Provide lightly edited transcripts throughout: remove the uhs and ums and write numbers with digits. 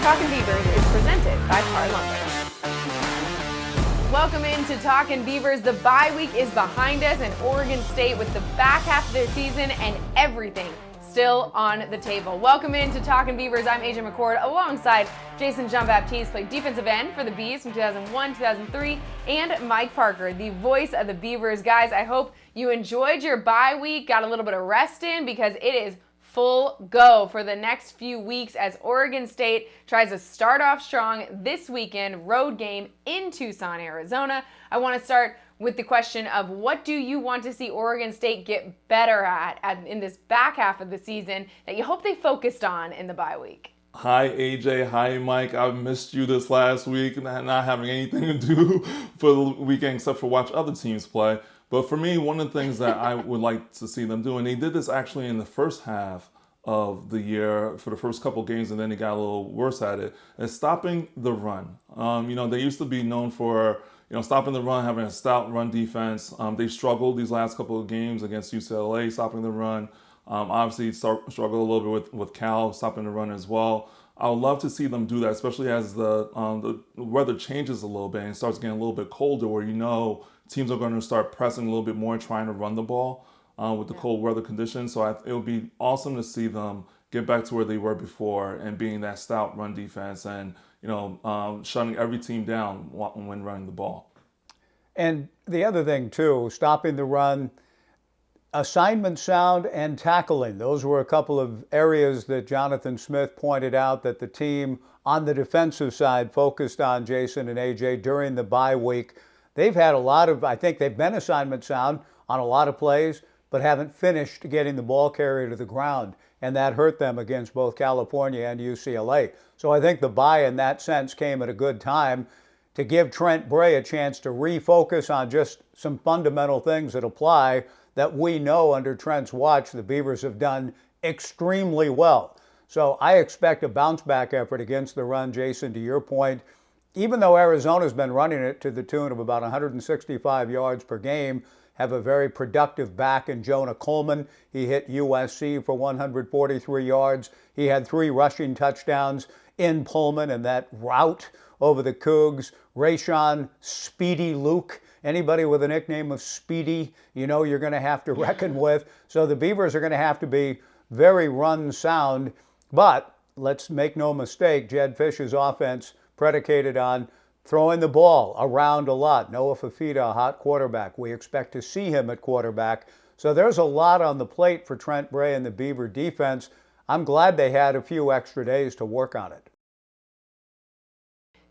Talkin Beavers is presented by Par Lumber. Welcome into Talkin Beavers. The bye week is behind us, and Oregon State with the back half of their season and everything still on the table. Welcome into Talkin Beavers. I'm AJ McCord alongside Jason Jean-Baptiste, played defensive end for the Bees from 2001, 2003, and Mike Parker, the voice of the Beavers. Guys, I hope you enjoyed your bye week, got a little bit of rest in, because it is full go for the next few weeks as Oregon State tries to start off strong this weekend, road game in Tucson, Arizona. I want to start with the question of what do you want to see Oregon State get better at in this back half of the season that you hope they focused on in the bye week? Hi AJ, hi Mike. I missed you this last week, not having anything to do for the weekend except for watch other teams play. But for me, one of the things that I would like to see them do, and they did this actually in the first half of the year for the first couple games, and then they got a little worse at it, is stopping the run. They used to be known for stopping the run, having a stout run defense. They struggled these last couple of games against UCLA, stopping the run. Obviously, struggled a little bit with Cal, stopping the run as well. I would love to see them do that, especially as the weather changes a little bit and starts getting a little bit colder, where teams are going to start pressing a little bit more, trying to run the ball with the cold weather conditions. So it would be awesome to see them get back to where they were before and being that stout run defense and shutting every team down when running the ball. And the other thing too, stopping the run, assignment sound, and tackling. Those were a couple of areas that Jonathan Smith pointed out that the team on the defensive side focused on, Jason and AJ, during the bye week. They've had I think they've been assignment sound on a lot of plays, but haven't finished getting the ball carrier to the ground. And that hurt them against both California and UCLA. So I think the bye in that sense came at a good time to give Trent Bray a chance to refocus on just some fundamental things that apply that we know under Trent's watch the Beavers have done extremely well. So I expect a bounce back effort against the run, Jason, to your point. Even though Arizona's been running it to the tune of about 165 yards per game, have a very productive back in Jonah Coleman. He hit USC for 143 yards. He had 3 rushing touchdowns in Pullman and that rout over the Cougs. Rayshon Speedy Luke, anybody with a nickname of Speedy, you're going to have to reckon with. So the Beavers are going to have to be very run sound. But let's make no mistake, Jed Fish's offense predicated on throwing the ball around a lot. Noah Fafita, a hot quarterback. We expect to see him at quarterback. So there's a lot on the plate for Trent Bray and the Beaver defense. I'm glad they had a few extra days to work on it.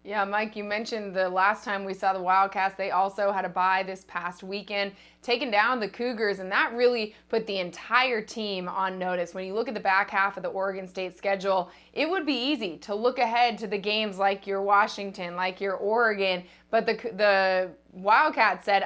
Yeah, Mike, you mentioned the last time we saw the Wildcats, they also had a bye this past weekend, taking down the Cougars, and that really put the entire team on notice. When you look at the back half of the Oregon State schedule, it would be easy to look ahead to the games like your Washington, like your Oregon, but the Wildcats said,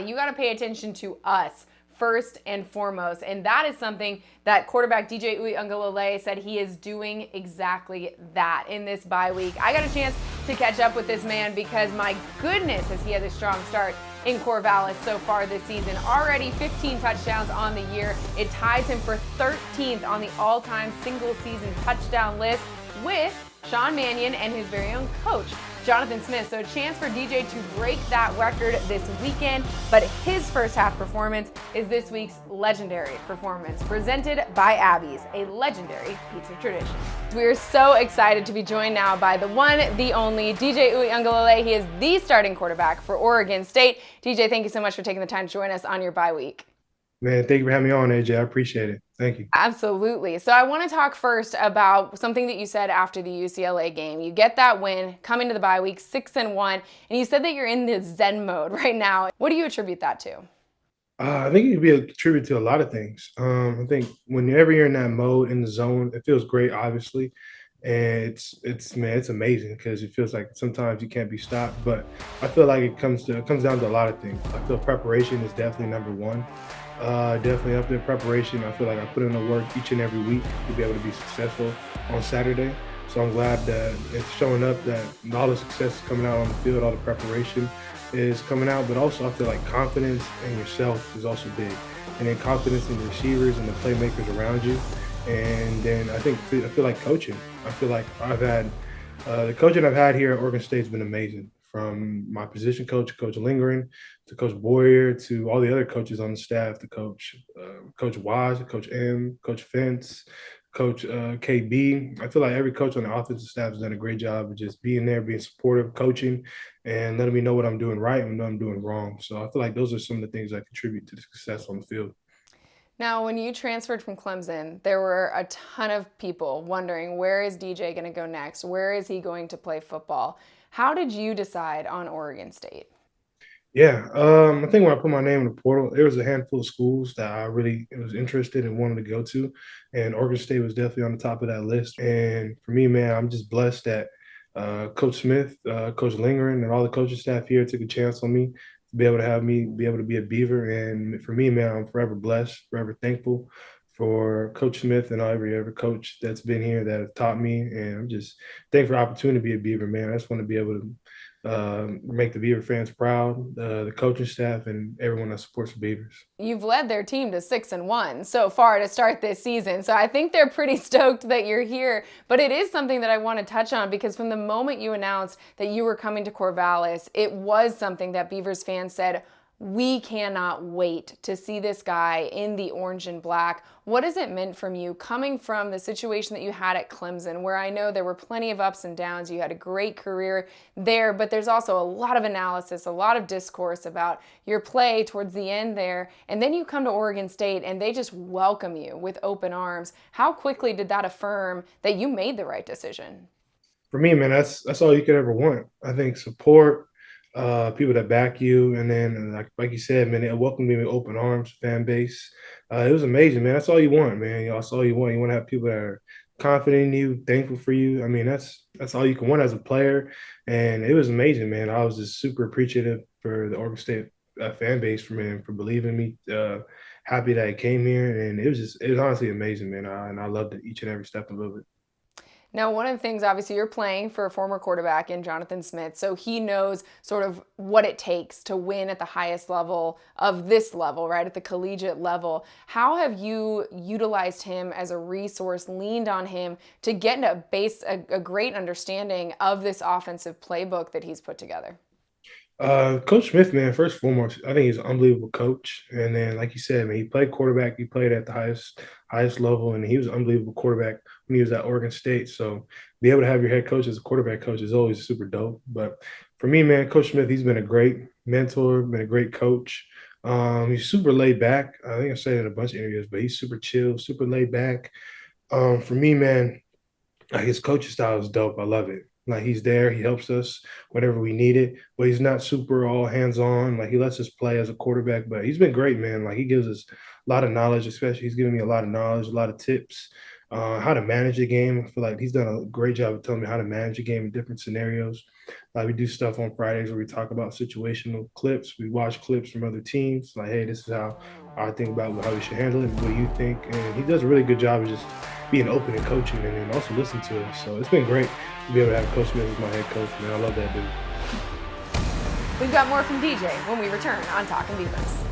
you got to pay attention to us first and foremost. And that is something that quarterback DJ Uiagalelei said he is doing exactly that in this bye week. I got a chance to catch up with this man because my goodness, has he had a strong start in Corvallis so far this season. Already 15 touchdowns on the year. It ties him for 13th on the all-time single-season touchdown list with Sean Mannion and his very own coach, Jonathan Smith. So a chance for DJ to break that record this weekend, but his first half performance is this week's legendary performance presented by Abby's, a legendary pizza tradition. We are so excited to be joined now by the one, the only DJ Uiagalelei. He is the starting quarterback for Oregon State. DJ, thank you so much for taking the time to join us on your bye week. Man, thank you for having me on, AJ. I appreciate it. Thank you. Absolutely. So I want to talk first about something that you said after the UCLA game. You get that win, coming to the bye week, 6-1, and you said that you're in the Zen mode right now. What do you attribute that to? I think it could be attributed to a lot of things. I think whenever you're in that mode, in the zone, it feels great, obviously. And it's amazing because it feels like sometimes you can't be stopped. But I feel like it comes down to a lot of things. I feel preparation is definitely number one. Definitely up there, preparation. I feel like I put in the work each and every week to be able to be successful on Saturday. So I'm glad that it's showing up, that all the success is coming out on the field, all the preparation is coming out. But also I feel like confidence in yourself is also big. And then confidence in the receivers and the playmakers around you. And then I feel like coaching. I feel like I've had The coaching I've had here at Oregon State's been amazing. From my position coach, Coach Lingering, to Coach Boyer, to all the other coaches on the staff, to Coach Wise, Coach M, Coach Fence, Coach KB. I feel like every coach on the offensive staff has done a great job of just being there, being supportive, coaching, and letting me know what I'm doing right and what I'm doing wrong. So I feel like those are some of the things that contribute to the success on the field. Now, when you transferred from Clemson, there were a ton of people wondering, where is DJ going to go next? Where is he going to play football? How did you decide on Oregon State? Yeah, I think when I put my name in the portal, there was a handful of schools that I really was interested and wanted to go to, and Oregon State was definitely on the top of that list. And for me, man, I'm just blessed that Coach Smith, Coach Lingering, and all the coaching staff here took a chance on me to be able to have me be able to be a Beaver. And for me, man, I'm forever blessed, forever thankful for Coach Smith and every coach that's been here that have taught me. And I'm just thankful for the opportunity to be a Beaver, man. I just want to be able to make the Beaver fans proud, the coaching staff, and everyone that supports the Beavers. You've led their team to 6-1 so far to start this season, so I think they're pretty stoked that you're here. But it is something that I want to touch on, because from the moment you announced that you were coming to Corvallis, it was something that Beavers fans said, we cannot wait to see this guy in the orange and black. What has it meant from you coming from the situation that you had at Clemson, where I know there were plenty of ups and downs? You had a great career there, but there's also a lot of analysis, a lot of discourse about your play towards the end there. And then you come to Oregon State and they just welcome you with open arms. How quickly did that affirm that you made the right decision? For me, man, that's all you could ever want. I think support, people that back you, and then like you said, man, they welcomed me with open arms, fan base. It was amazing, man. That's all you want, man. You know, that's all you want. You want to have people that are confident in you, thankful for you. I mean, that's all you can want as a player, and it was amazing, man. I was just super appreciative for the Oregon State fan base for believing me. Happy that I came here, and it was honestly amazing, man. And I loved it each and every step of it. Now, one of the things, obviously, you're playing for a former quarterback in Jonathan Smith, so he knows sort of what it takes to win at the highest level of this level, right, at the collegiate level. How have you utilized him as a resource, leaned on him to get a great understanding of this offensive playbook that he's put together? Coach Smith, man, first and foremost, I think he's an unbelievable coach. And then, like you said, man, he played quarterback. He played at the highest level, and he was an unbelievable quarterback when he was at Oregon State. So be able to have your head coach as a quarterback coach is always super dope. But for me, man, Coach Smith, he's been a great mentor, been a great coach. He's super laid back. I think I said it in a bunch of areas, but he's super chill, super laid back. For me, man, his coaching style is dope. I love it. Like, he's there, he helps us whenever we need it, but he's not super all hands-on. Like, he lets us play as a quarterback, but he's been great, man. Like, he gives us a lot of knowledge, especially he's giving me a lot of knowledge, a lot of tips, how to manage the game. I feel like he's done a great job of telling me how to manage the game in different scenarios. Like, we do stuff on Fridays where we talk about situational clips. We watch clips from other teams. Like, hey, this is how I think about how we should handle it. What do you think? And he does a really good job of just being open and coaching, and then also listen to us. So it's been great to be able to have Coach Smith as my head coach, man. I love that dude. We've got more from DJ when we return on Talkin Beavers.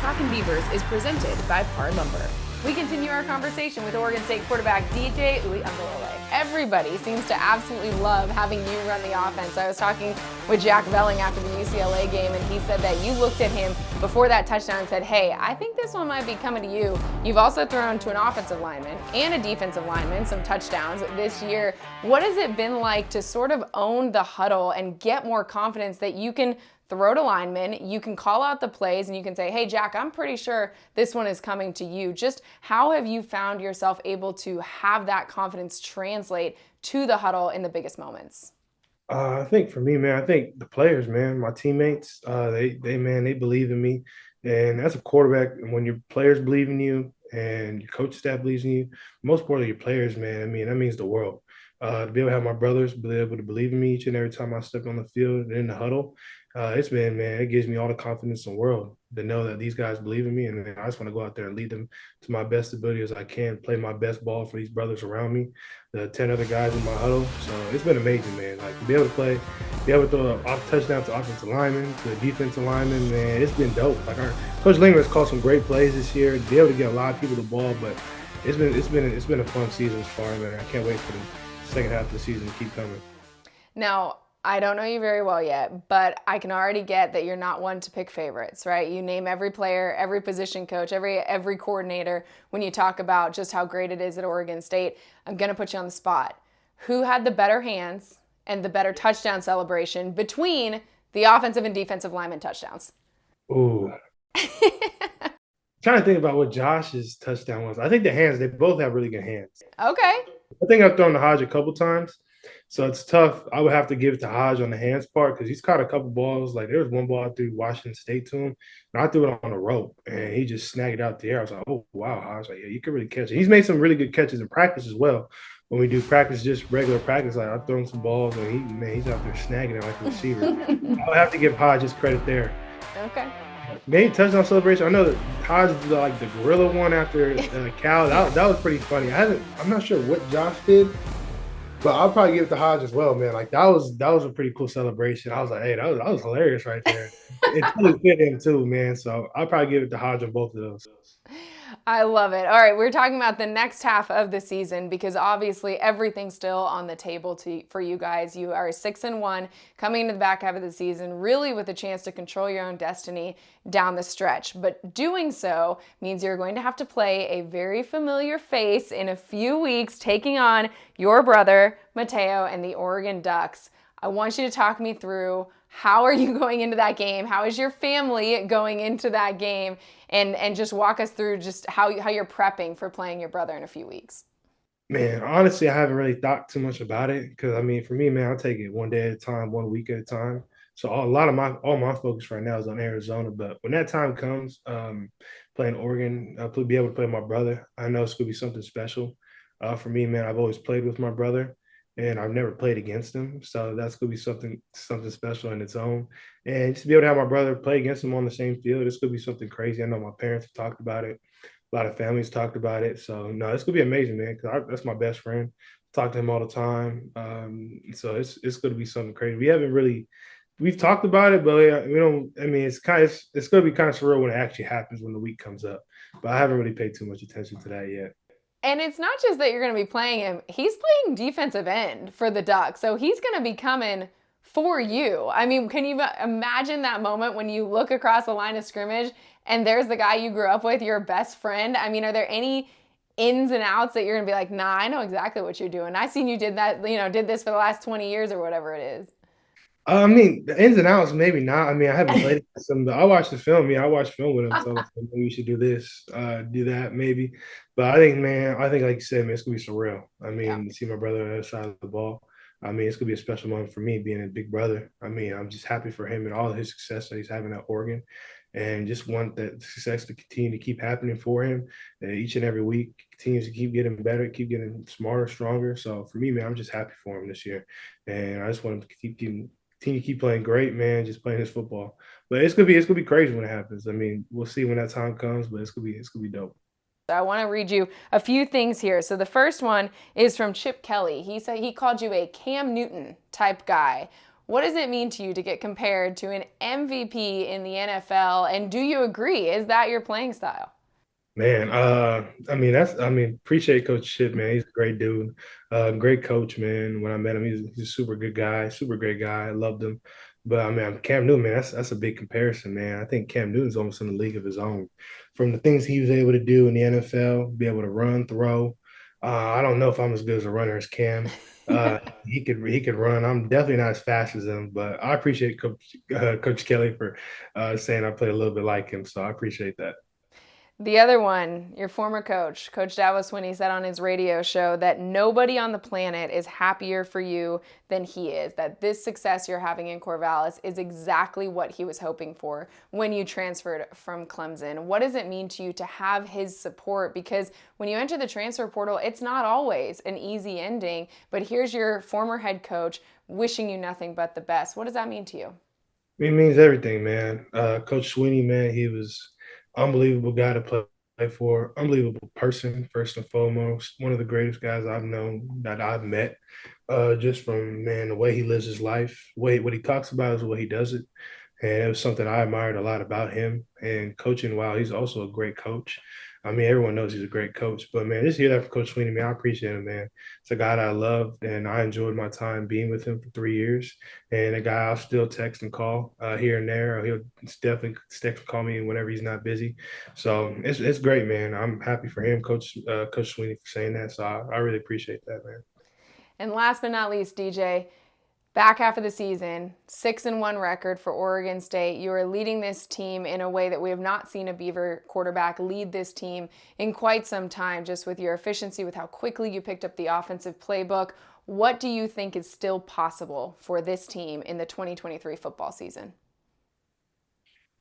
Talkin Beavers is presented by Par Lumber. We continue our conversation with Oregon State quarterback DJ Uiagalelei. Everybody seems to absolutely love having you run the offense. I was talking with Jack Velling after the UCLA game, and he said that you looked at him before that touchdown and said, hey, I think this one might be coming to you. You've also thrown to an offensive lineman and a defensive lineman some touchdowns this year. What has it been like to sort of own the huddle and get more confidence that you can throw to linemen, you can call out the plays, and you can say, hey, Jack, I'm pretty sure this one is coming to you? Just how have you found yourself able to have that confidence translate to the huddle in the biggest moments? I think for me, man, I think the players, man, my teammates, they believe in me. And as a quarterback, when your players believe in you and your coach staff believes in you, most importantly, your players, man, I mean, that means the world. To be able to have my brothers be able to believe in me each and every time I step on the field and in the huddle, it gives me all the confidence in the world to know that these guys believe in me, and I just want to go out there and lead them to my best ability as I can, play my best ball for these brothers around me, the 10 other guys in my huddle. So it's been amazing, man. Like, to be able to throw a touchdown to offensive linemen, to defensive linemen, man, it's been dope. Like, our Coach Linger has called some great plays this year, to be able to get a lot of people the ball, but it's been a fun season so far, man. I can't wait for the second half of the season to keep coming. Now, I don't know you very well yet, but I can already get that you're not one to pick favorites, right? You name every player, every position coach, every coordinator when you talk about just how great it is at Oregon State. I'm going to put you on the spot. Who had the better hands and the better touchdown celebration between the offensive and defensive lineman touchdowns? Ooh. Trying to think about what Josh's touchdown was. I think the hands, they both have really good hands. Okay. I think I've thrown to Hodge a couple times, so it's tough. I would have to give it to Hodge on the hands part because he's caught a couple balls. Like there was one ball I threw Washington State to him, and I threw it on a rope, and he just snagged it out the air. I was like, oh, wow, Hodge. Like, yeah, you can really catch it. He's made some really good catches in practice as well. When we do practice, just regular practice, like I've thrown some balls, and he's out there snagging it like a receiver. I would have to give Hodge his credit there. Okay. Maybe touchdown celebration. I know that Hodge did like the gorilla one after Cal. That was pretty funny. I'm not sure what Josh did, but I'll probably give it to Hodge as well, man. Like that was a pretty cool celebration. I was like, hey, that was hilarious right there. It totally fit him too, man. So I'll probably give it to Hodge on both of those. I love it. All right, we're talking about the next half of the season because obviously everything's still on the table for you guys. You are 6-1 coming into the back half of the season, really with a chance to control your own destiny down the stretch. But doing so means you're going to have to play a very familiar face in a few weeks, taking on your brother, Matteo, and the Oregon Ducks. I want you to talk me through how are you going into that game? How is your family going into that game? And just walk us through just how you're prepping for playing your brother in a few weeks. Man, honestly, I haven't really thought too much about it because, I mean, for me, man, I'll take it one day at a time, 1 week at a time. So all my focus right now is on Arizona. But when that time comes, playing Oregon, I'll be able to play my brother. I know it's going to be something special. For me, man, I've always played with my brother, and I've never played against him. So that's going to be something special in its own. And just to be able to have my brother play against him on the same field, it's going to be something crazy. I know my parents have talked about it. A lot of families talked about it. So, no, it's going to be amazing, man, because that's my best friend. I talk to him all the time. So it's going to be something crazy. We've talked about it, but we don't. I mean, it's going to be kind of surreal when it actually happens, when the week comes up. But I haven't really paid too much attention to that yet. And it's not just that you're going to be playing him. He's playing defensive end for the Ducks. So he's going to be coming for you. I mean, can you imagine that moment when you look across the line of scrimmage and there's the guy you grew up with, your best friend? I mean, are there any ins and outs that you're going to be like, nah, I know exactly what you're doing. I seen you did this for the last 20 years or whatever it is. I mean, the ins and outs, maybe not. I mean, I haven't played some, but I watched the film. Yeah, I watched film with him. So maybe we should do this, do that, maybe. But I think, like you said, man, it's going to be surreal. I mean, to see my brother on the other side of the ball. I mean, it's going to be a special moment for me being a big brother. I mean, I'm just happy for him and all of his success that he's having at Oregon, and just want that success to continue to keep happening for him. Each and every week continues to keep getting better, keep getting smarter, stronger. So for me, man, I'm just happy for him this year. And I just want him to continue to keep playing great, man, just playing his football. But it's gonna be crazy when it happens. I mean, we'll see when that time comes, but it's gonna be dope. I want to read you a few things here. So the first one is from Chip Kelly. He said he called you a Cam Newton type guy. What does it mean to you to get compared to an MVP in the NFL? And do you agree? Is that your playing style? Man, appreciate Coach Chip, man. He's a great dude, great coach, man. When I met him, he's a super good guy, super great guy. I loved him. But I mean, Cam Newton, man, that's a big comparison, man. I think Cam Newton's almost in a league of his own. From the things he was able to do in the NFL, be able to run, throw. I don't know if I'm as good as a runner as Cam. He could run. I'm definitely not as fast as him, but I appreciate Coach Kelly for saying I play a little bit like him. So I appreciate that. The other one, your former coach, Coach Dallas, when he said on his radio show that nobody on the planet is happier for you than he is, that this success you're having in Corvallis is exactly what he was hoping for when you transferred from Clemson. What does it mean to you to have his support? Because when you enter the transfer portal, it's not always an easy ending, but here's your former head coach wishing you nothing but the best. What does that mean to you? It means everything, man. Coach Sweeney, man, he was unbelievable guy to play for, unbelievable person, first and foremost. One of the greatest guys I've known, that I've met, just from, man, the way he lives his life, what he talks about is the way he does it. And it was something I admired a lot about him. And coaching, while he's also a great coach, I mean, everyone knows he's a great coach, but man, just hear that from Coach Sweeney, man, I appreciate him, man. It's a guy that I love, and I enjoyed my time being with him for 3 years. And a guy I'll still text and call here and there. He'll definitely text and call me whenever he's not busy. So it's great, man. I'm happy for him, Coach Sweeney, for saying that. So I really appreciate that, man. And last but not least, DJ, back half of the season, 6-1 record for Oregon State. You are leading this team in a way that we have not seen a Beaver quarterback lead this team in quite some time, just with your efficiency, with how quickly you picked up the offensive playbook. What do you think is still possible for this team in the 2023 football season?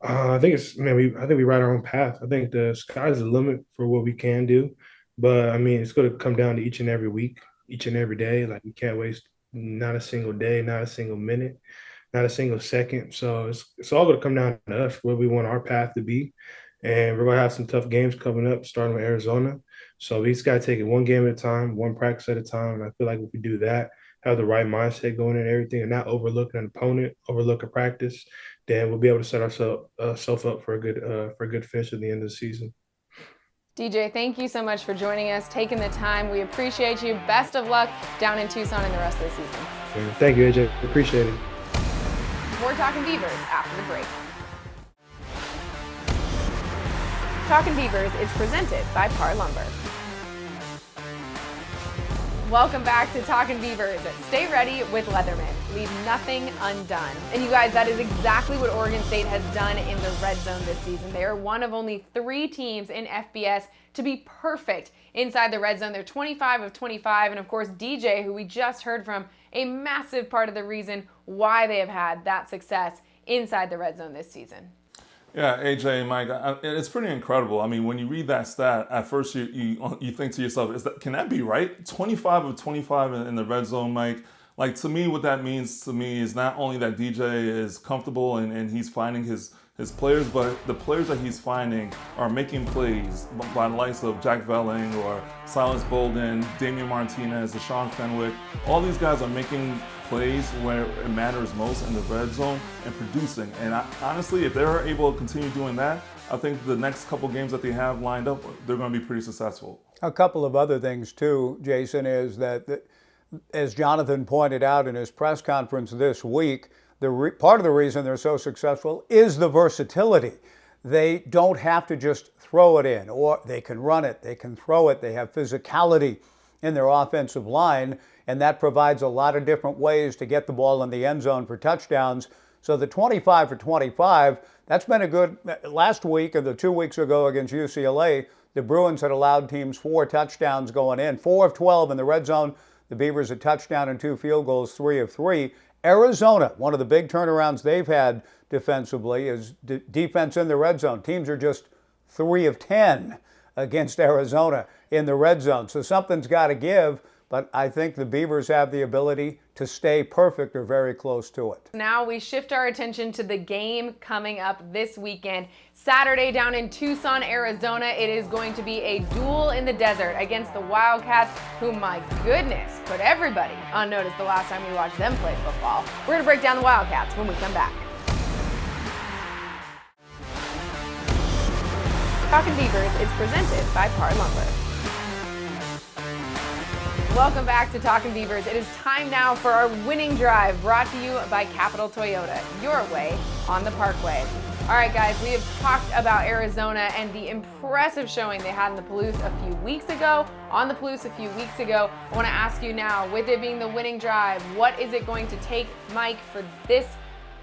I think I think we ride our own path. I think the sky's the limit for what we can do, but I mean, it's going to come down to each and every week, each and every day. Like, we can't waste not a single day, not a single minute, not a single second. So it's all going to come down to us, where we want our path to be. And we're going to have some tough games coming up, starting with Arizona. So we just got to take it one game at a time, one practice at a time. And I feel like if we do that, have the right mindset going in everything, and not overlook an opponent, overlook a practice, then we'll be able to set ourselves up for a good finish at the end of the season. DJ, thank you so much for joining us, taking the time. We appreciate you. Best of luck down in Tucson and the rest of the season. Yeah, thank you, AJ. Appreciate it. More Talkin Beavers after the break. Talkin Beavers is presented by Par Lumber. Welcome back to Talkin Beavers. Stay ready with Leatherman. Leave nothing undone. And you guys, that is exactly what Oregon State has done in the red zone this season. They are one of only 3 teams in FBS to be perfect inside the red zone. They're 25 of 25. And of course, DJ, who we just heard from, a massive part of the reason why they have had that success inside the red zone this season. Yeah, AJ and Mike, it's pretty incredible. I mean, when you read that stat, at first you think to yourself, can that be right? 25 of 25 in the red zone, Mike. Like, to me, what that means to me is not only that DJ is comfortable and he's finding his players, but the players that he's finding are making plays by the likes of Jack Velling or Silas Bolden, Damian Martinez, Deshaun Fenwick. All these guys are making plays where it matters most in the red zone and producing. And honestly, if they're able to continue doing that, I think the next couple games that they have lined up, they're going to be pretty successful. A couple of other things too, Jason, is that as Jonathan pointed out in his press conference this week, part of the reason they're so successful is the versatility. They don't have to just throw it in, or they can run it, they can throw it, they have physicality in their offensive line, and that provides a lot of different ways to get the ball in the end zone for touchdowns. So the 25 for 25, that's been a good, last week and the 2 weeks ago against UCLA, the Bruins had allowed teams 4 touchdowns going in, 4 of 12 in the red zone. The Beavers a touchdown and 2 field goals, 3 of 3. Arizona, one of the big turnarounds they've had defensively is defense in the red zone. Teams are just 3 of 10 against Arizona in the red zone. So something's got to give, but I think the Beavers have the ability to stay perfect or very close to it. Now we shift our attention to the game coming up this weekend. Saturday down in Tucson, Arizona, it is going to be a duel in the desert against the Wildcats, who, my goodness, put everybody on notice the last time we watched them play football. We're going to break down the Wildcats when we come back. Talkin Beavers is presented by Par Lumber. Welcome back to Talkin Beavers. It is time now for our winning drive, brought to you by Capital Toyota, your way on the Parkway. All right, guys, we have talked about Arizona and the impressive showing they had in the Palouse a few weeks ago. I want to ask you now, with it being the winning drive, what is it going to take, Mike, for this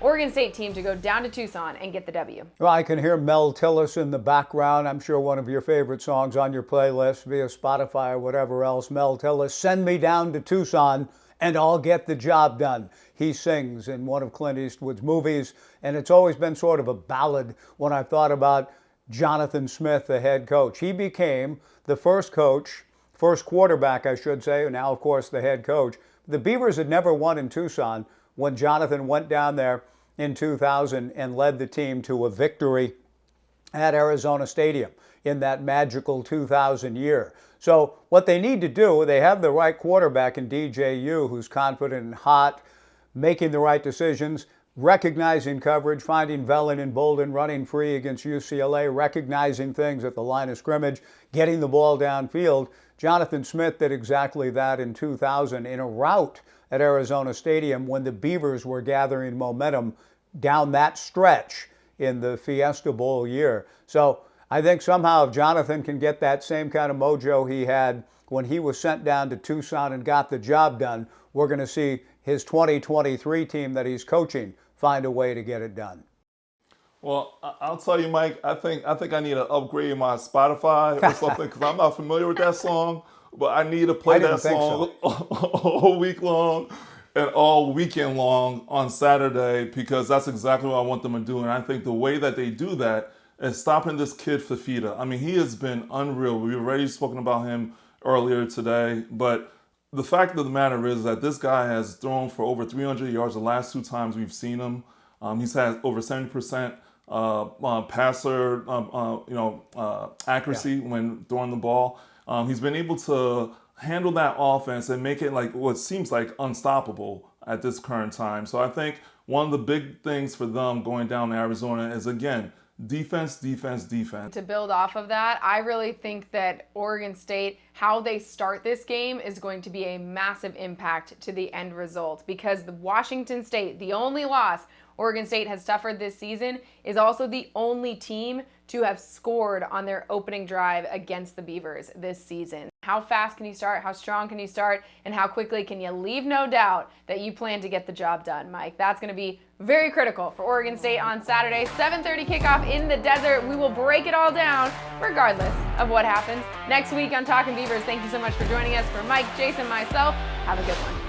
Oregon State team to go down to Tucson and get the W? Well, I can hear Mel Tillis in the background. I'm sure one of your favorite songs on your playlist via Spotify or whatever else. Mel Tillis, "Send Me Down to Tucson and I'll Get the Job Done." He sings in one of Clint Eastwood's movies, and it's always been sort of a ballad when I've thought about Jonathan Smith, the head coach. He became the first quarterback, I should say, and now, of course, the head coach. The Beavers had never won in Tucson when Jonathan went down there in 2000 and led the team to a victory at Arizona Stadium in that magical 2000 year. So what they need to do, they have the right quarterback in DJ U, who's confident and hot, making the right decisions, recognizing coverage, finding Velen and Bolden running free against UCLA, recognizing things at the line of scrimmage, getting the ball downfield. Jonathan Smith did exactly that in 2000 in a rout at Arizona Stadium when the Beavers were gathering momentum down that stretch in the Fiesta Bowl year. So I think somehow if Jonathan can get that same kind of mojo he had when he was sent down to Tucson and got the job done, we're going to see his 2023 team that he's coaching find a way to get it done. Well, I'll tell you, Mike, I think I need to upgrade my Spotify or something because I'm not familiar with that song, but I need to play that song all week long and all weekend long on Saturday because that's exactly what I want them to do. And I think the way that they do that is stopping this kid Fafita. I mean, he has been unreal. We've already spoken about him earlier today, but the fact of the matter is that this guy has thrown for over 300 yards the last 2 times we've seen him. He's had over 70% passer accuracy when throwing the ball. He's been able to handle that offense and make it like what seems like unstoppable at this current time. So I think one of the big things for them going down to Arizona is, again, defense. To build off of that, I really think that Oregon State, how they start this game is going to be a massive impact to the end result because the Washington State, the only loss Oregon State has suffered this season, is also the only team to have scored on their opening drive against the Beavers this season. How fast can you start? How strong can you start? And how quickly can you leave no doubt that you plan to get the job done, Mike? That's going to be very critical for Oregon State on Saturday. 7:30 kickoff in the desert. We will break it all down regardless of what happens next week on Talkin Beavers. Thank you so much for joining us. For Mike, Jason, myself, have a good one.